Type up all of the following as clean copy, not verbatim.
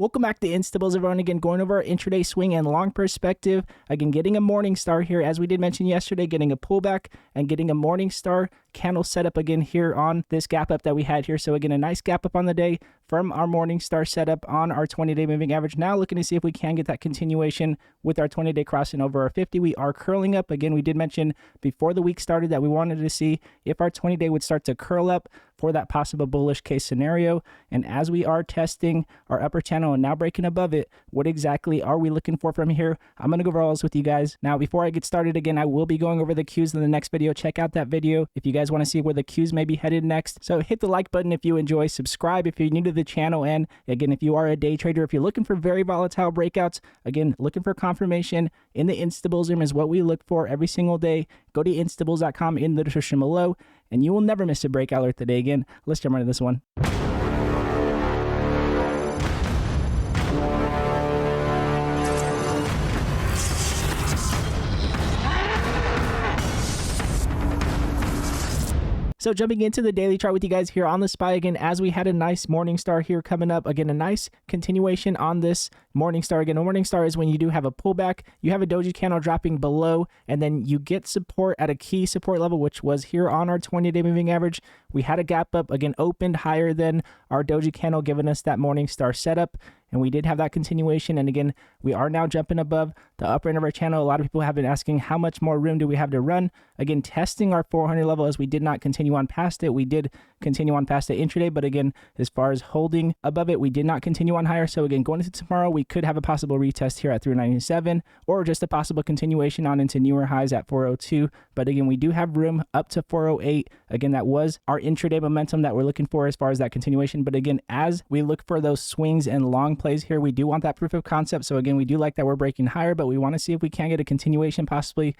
Welcome back to Instables, everyone. Again, going over our intraday swing and long perspective. Again, getting a morning star here, as we did mention yesterday, getting a pullback and getting a morning star candle setup again here on this gap up that we had here. So again, a nice gap up on the day from our morning star setup on our 20-day moving average. Now looking to see if we can get that continuation with our 20-day crossing over our 50. We are curling up. Again, we did mention before the week started that we wanted to see if our 20-day would start to curl up for that possible bullish case scenario. And as we are testing our upper channel and now breaking above it, what exactly are we looking for from here? I'm going to go over all this with you guys. Now, before I get started, again, I will be going over the Qs in the next video. Check out that video if you guys want to see where the Qs may be headed next. So hit the like button if you enjoy, subscribe if you're new to the channel, and again, if you are a day trader, if you're looking for very volatile breakouts, again, looking for confirmation in the Instables room is what we look for every single day. Go to instables.com in the description below, and you will never miss a breakout alert today. Again, let's jump right into this one. So jumping into the daily chart with you guys here on the SPY again, as we had a nice morning star here coming up. Again, a nice continuation on this morning star. Again, a morning star is when you do have a pullback, you have a doji candle dropping below, and then you get support at a key support level, which was here on our 20-day moving average. We had a gap up, again, opened higher than our doji candle, giving us that morning star setup. And we did have that continuation. And again, we are now jumping above the upper end of our channel. A lot of people have been asking how much more room do we have to run? Again, testing our 400 level as we did not continue on past it. We did continue on past it intraday, but again, as far as holding above it, we did not continue on higher. So again, going into tomorrow, we could have a possible retest here at 397 or just a possible continuation on into newer highs at 402. But again, we do have room up to 408. Again, that was our intraday momentum that we're looking for as far as that continuation. But again, as we look for those swings and long plays here, we do want that proof of concept. So again, we do like that we're breaking higher, but we want to see if we can get a continuation, possibly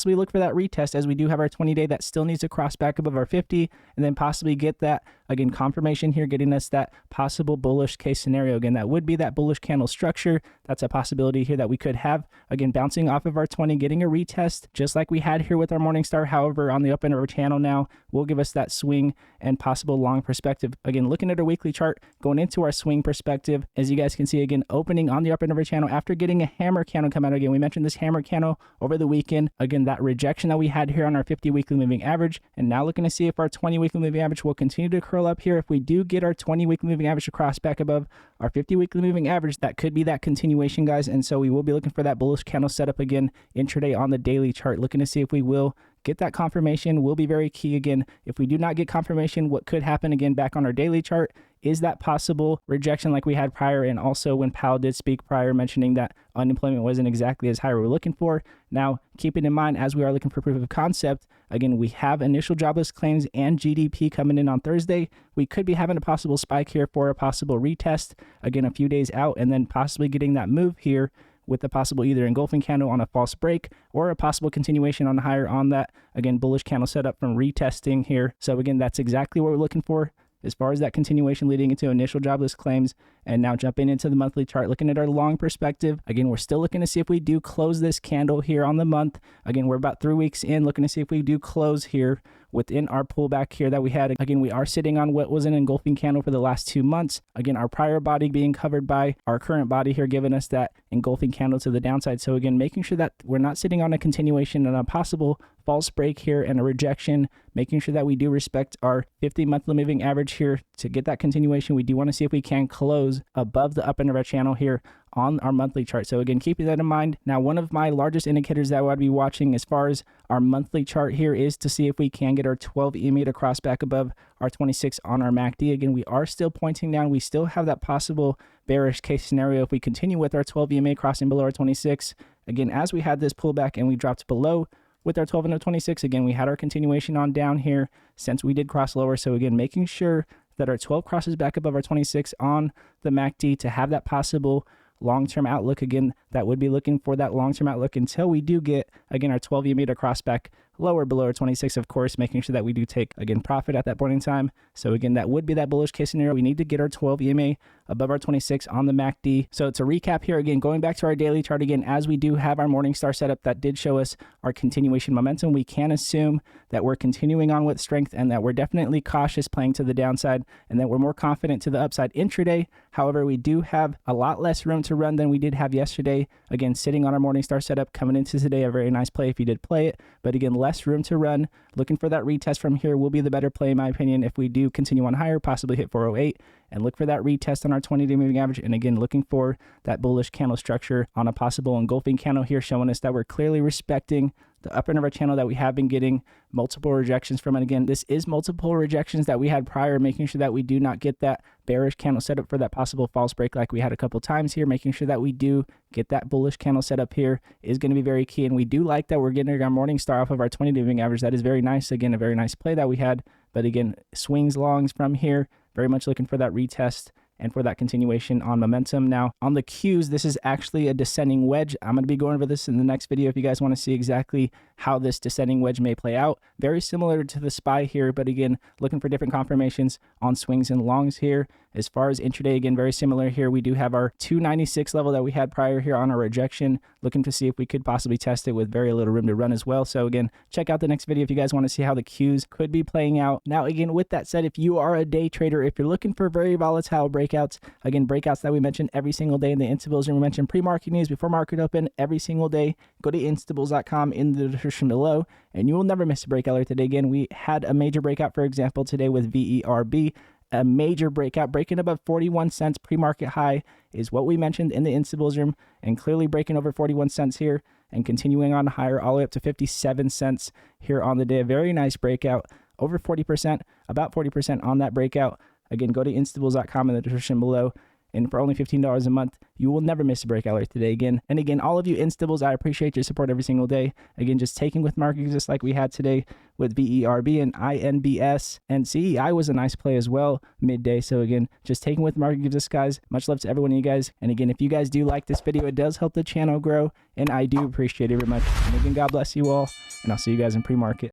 look for that retest, as we do have our 20-day that still needs to cross back above our 50, and then possibly get that, again, confirmation here, getting us that possible bullish case scenario. Again, that would be that bullish candle structure. That's a possibility here that we could have, again, bouncing off of our 20, getting a retest, just like we had here with our morning star. However, on the up end of our channel now will give us that swing and possible long perspective. Again, looking at our weekly chart, going into our swing perspective, as you guys can see, again, opening on the up end of our channel after getting a hammer candle come out. Again, we mentioned this hammer candle over the weekend. Again, that rejection that we had here on our 50 weekly moving average, and now looking to see if our 20 weekly moving average will continue to curl up here. If we do get our 20 weekly moving average to cross back above our 50 weekly moving average, that could be that continuation, guys. And so we will be looking for that bullish candle setup again intraday on the daily chart, looking to see if we will get that confirmation. Will be very key. Again, if we do not get confirmation, what could happen again back on our daily chart is that possible rejection like we had prior, and also when Powell did speak prior, mentioning that unemployment wasn't exactly as high we were looking for. Now, keeping in mind, as we are looking for proof of concept, again, we have initial jobless claims and GDP coming in on Thursday. We could be having a possible spike here for a possible retest, again, a few days out, and then possibly getting that move here with a possible either engulfing candle on a false break or a possible continuation on higher on that, again, bullish candle setup from retesting here. So again, that's exactly what we're looking for as far as that continuation leading into initial jobless claims. And now jumping into the monthly chart, looking at our long perspective. Again, we're still looking to see if we do close this candle here on the month. Again, we're about 3 weeks in, looking to see if we do close here within our pullback here that we had. Again, we are sitting on what was an engulfing candle for the last 2 months. Again, our prior body being covered by our current body here, giving us that engulfing candle to the downside. So again, making sure that we're not sitting on a continuation and a possible false break here and a rejection, making sure that we do respect our 50 monthly moving average here to get that continuation. We do want to see if we can close above the up end of our channel here on our monthly chart. So again, keeping that in mind. Now, one of my largest indicators that I would be watching as far as our monthly chart here is to see if we can get our 12 EMA to cross back above our 26 on our MACD. Again, we are still pointing down. We still have that possible bearish case scenario if we continue with our 12 EMA crossing below our 26. Again, as we had this pullback and we dropped below with our 12 and our 26, again, we had our continuation on down here since we did cross lower. So again, making sure that our 12 crosses back above our 26 on the MACD to have that possible long-term outlook. Again, that would be looking for that long-term outlook until we do get, again, our 12 EMA to cross back lower below our 26, of course, making sure that we do take, again, profit at that point in time. So again, that would be that bullish case scenario. We need to get our 12 EMA above our 26 on the MACD. So to recap here, again, going back to our daily chart again, as we do have our Morningstar setup that did show us our continuation momentum, we can assume that we're continuing on with strength and that we're definitely cautious playing to the downside and that we're more confident to the upside intraday. However, we do have a lot less room to run than we did have yesterday. Again, sitting on our Morningstar setup coming into today, a very nice play if you did play it, but again, less room to run. Looking for that retest from here will be the better play in my opinion if we do continue on higher, possibly hit 408, and look for that retest on our 20-day moving average. And again, looking for that bullish candle structure on a possible engulfing candle here, showing us that we're clearly respecting the upper end of our channel that we have been getting multiple rejections from. And again, this is multiple rejections that we had prior, making sure that we do not get that bearish candle set up for that possible false break like we had a couple times here. Making sure that we do get that bullish candle set up here is going to be very key. And we do like that we're getting our Morningstar off of our 20-day moving average. That is very nice. Again, a very nice play that we had. But again, swings longs from here, very much looking for that retest and for that continuation on momentum. Now, on the Qs, this is actually a descending wedge. I'm going to be going over this in the next video if you guys want to see exactly how this descending wedge may play out. Very similar to the SPY here, but again, looking for different confirmations on swings and longs here. As far as intraday, again, very similar here. We do have our 296 level that we had prior here on our rejection, looking to see if we could possibly test it with very little room to run as well. So again, check out the next video if you guys want to see how the Qs could be playing out. Now, again, with that said, if you are a day trader, if you're looking for very volatile breakouts, again, breakouts that we mentioned every single day in the Instabills, and we mentioned pre-market news before market open every single day, go to instabills.com in the description below, and you will never miss a breakout alert today. Again, we had a major breakout, for example, today with VERB. A major breakout, breaking above 41 cents pre-market high is what we mentioned in the Instabills room, and clearly breaking over 41 cents here and continuing on higher all the way up to 57 cents here on the day. A very nice breakout, over 40%, about 40% on that breakout. Again, go to instabills.com in the description below. And for only $15 a month, you will never miss a breakout alert today again. And again, all of you Instabills, I appreciate your support every single day. Again, just taking with markets just like we had today with VERB and INBS. And CEI was a nice play as well midday. So again, just taking with market gives us, guys. Much love to every one of you guys. And again, if you guys do like this video, it does help the channel grow. And I do appreciate it very much. And again, God bless you all. And I'll see you guys in pre-market.